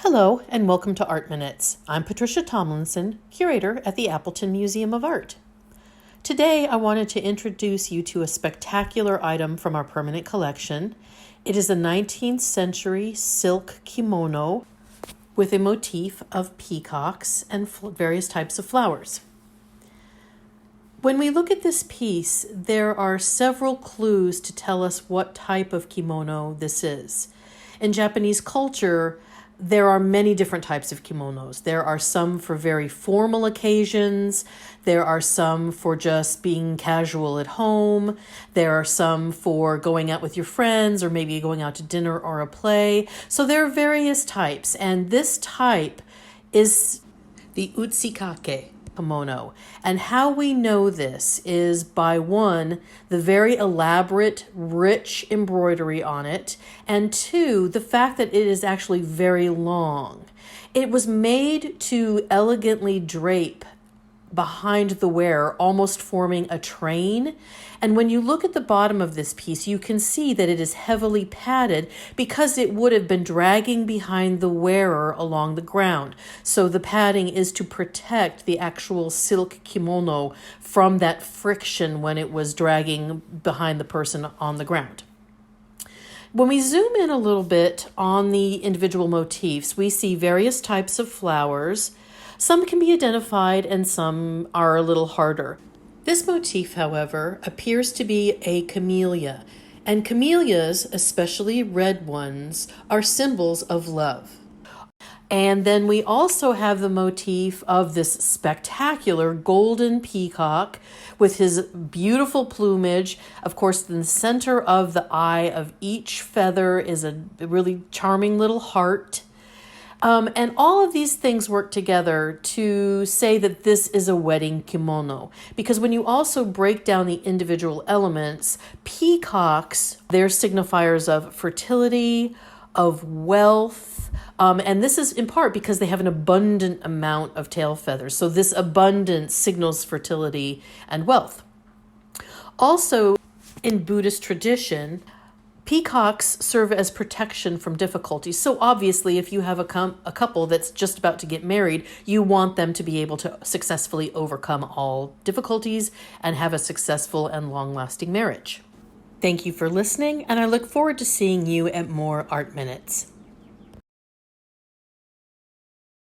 Hello and welcome to Art Minutes. I'm Patricia Tomlinson, curator at the Appleton Museum of Art. Today I wanted to introduce you to a spectacular item from our permanent collection. It is a 19th century silk kimono with a motif of peacocks and various types of flowers. When we look at this piece, there are several clues to tell us what type of kimono this is. In Japanese culture, there are many different types of kimonos. There are some for very formal occasions. There are some for just being casual at home. There are some for going out with your friends or maybe going out to dinner or a play. So there are various types, and this type is the utsikake kimono. And how we know this is by one, the very elaborate, rich embroidery on it, and two, the fact that it is actually very long. It was made to elegantly drape behind the wearer, almost forming a train. And when you look at the bottom of this piece, you can see that it is heavily padded because it would have been dragging behind the wearer along the ground. So the padding is to protect the actual silk kimono from that friction when it was dragging behind the person on the ground. When we zoom in a little bit on the individual motifs, we see various types of flowers. Some can be identified and some are a little harder. This motif, however, appears to be a camellia, and camellias, especially red ones, are symbols of love. And then we also have the motif of this spectacular golden peacock with his beautiful plumage. Of course, in the center of the eye of each feather is a really charming little heart. And all of these things work together to say that this is a wedding kimono. Because when you also break down the individual elements, peacocks, they're signifiers of fertility, of wealth. And this is in part because they have an abundant amount of tail feathers. So this abundance signals fertility and wealth. Also, in Buddhist tradition, peacocks serve as protection from difficulties. So obviously, if you have a couple that's just about to get married, you want them to be able to successfully overcome all difficulties and have a successful and long-lasting marriage. Thank you for listening, and I look forward to seeing you at more Art Minutes.